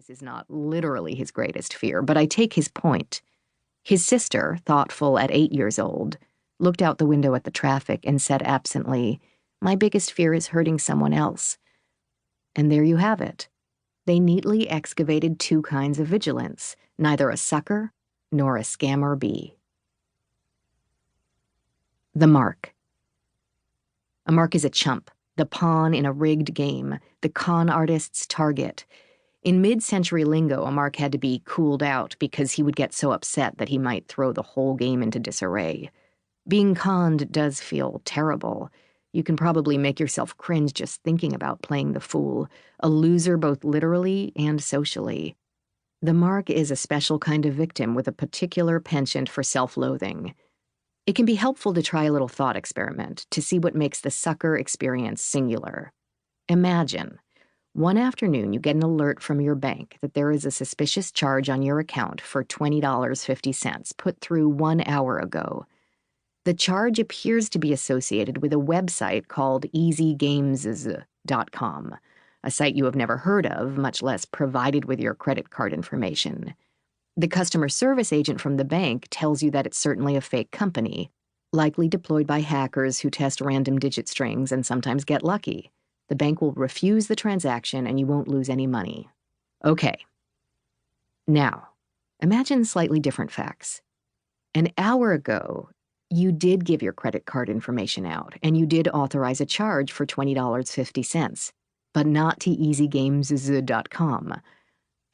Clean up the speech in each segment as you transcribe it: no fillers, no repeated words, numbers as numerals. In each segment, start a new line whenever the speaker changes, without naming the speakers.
this is not literally his greatest fear, but I take his point. His sister, thoughtful at 8 years old, looked out the window at the traffic and said absently, "My biggest fear is hurting someone else." And there you have it. They neatly excavated two kinds of vigilance, neither a sucker nor a scammer bee. The mark. A mark is a chump, the pawn in a rigged game, the con artist's target. In mid-century lingo, a mark had to be cooled out because he would get so upset that he might throw the whole game into disarray. Being conned does feel terrible. You can probably make yourself cringe just thinking about playing the fool, a loser both literally and socially. The mark is a special kind of victim with a particular penchant for self-loathing. It can be helpful to try a little thought experiment to see what makes the sucker experience singular. Imagine, one afternoon you get an alert from your bank that there is a suspicious charge on your account for $20.50 put through 1 hour ago. The charge appears to be associated with a website called easygames.com, a site you have never heard of, much less provided with your credit card information. The customer service agent from the bank tells you that it's certainly a fake company, likely deployed by hackers who test random digit strings and sometimes get lucky. The bank will refuse the transaction and you won't lose any money. Okay. Now, imagine slightly different facts. An hour ago, you did give your credit card information out, and you did authorize a charge for $20.50, but not to easygames.com.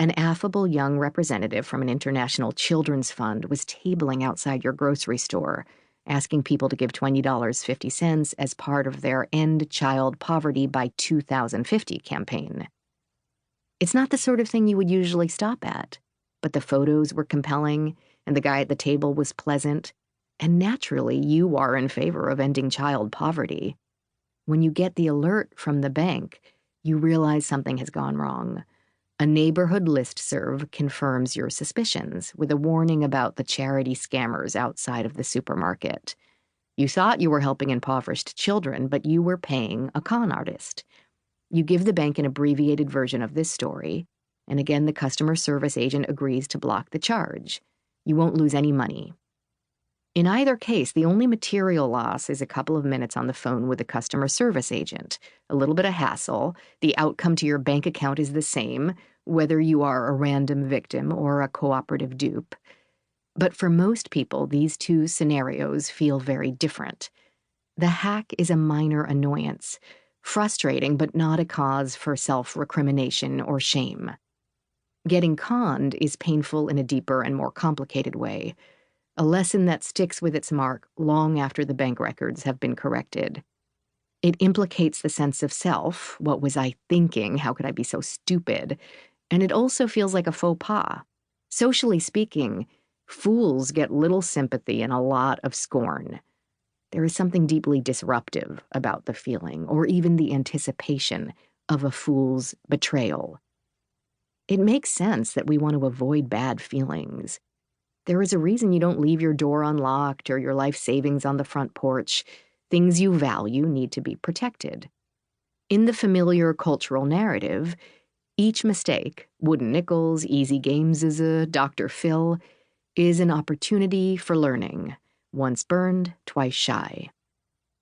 An affable young representative from an international children's fund was tabling outside your grocery store, asking people to give $20.50 as part of their End Child Poverty by 2050 campaign. It's not the sort of thing you would usually stop at, but the photos were compelling, and the guy at the table was pleasant, and naturally you are in favor of ending child poverty. When you get the alert from the bank, you realize something has gone wrong. A neighborhood listserv confirms your suspicions with a warning about the charity scammers outside of the supermarket. You thought you were helping impoverished children, but you were paying a con artist. You give the bank an abbreviated version of this story, and again the customer service agent agrees to block the charge. You won't lose any money. In either case, the only material loss is a couple of minutes on the phone with the customer service agent, a little bit of hassle. The outcome to your bank account is the same, whether you are a random victim or a cooperative dupe. But for most people, these two scenarios feel very different. The hack is a minor annoyance, frustrating but not a cause for self-recrimination or shame. Getting conned is painful in a deeper and more complicated way, a lesson that sticks with its mark long after the bank records have been corrected. It implicates the sense of self. What was I thinking? How could I be so stupid? And it also feels like a faux pas. Socially speaking, fools get little sympathy and a lot of scorn. There is something deeply disruptive about the feeling, or even the anticipation, of a fool's betrayal. It makes sense that we want to avoid bad feelings. There is a reason you don't leave your door unlocked or your life savings on the front porch. Things you value need to be protected. In the familiar cultural narrative, each mistake, wooden nickels, easy games, Dr. Phil, is an opportunity for learning. Once burned, twice shy.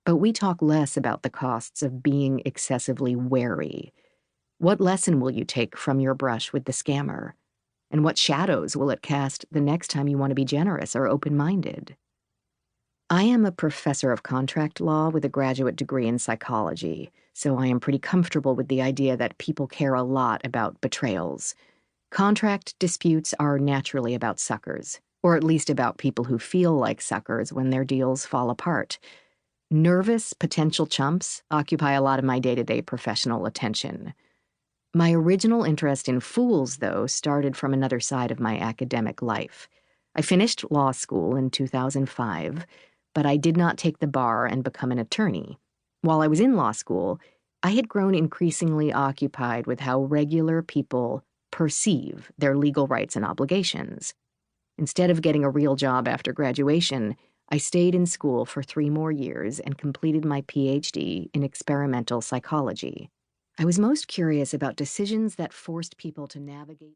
But we talk less about the costs of being excessively wary. What lesson will you take from your brush with the scammer? And what shadows will it cast the next time you want to be generous or open-minded? I am a professor of contract law with a graduate degree in psychology, so I am pretty comfortable with the idea that people care a lot about betrayals. Contract disputes are naturally about suckers, or at least about people who feel like suckers when their deals fall apart. Nervous potential chumps occupy a lot of my day-to-day professional attention. My original interest in fools, though, started from another side of my academic life. I finished law school in 2005, but I did not take the bar and become an attorney. While I was in law school, I had grown increasingly occupied with how regular people perceive their legal rights and obligations. Instead of getting a real job after graduation, I stayed in school for 3 more years and completed my PhD in experimental psychology. I was most curious about decisions that forced people to navigate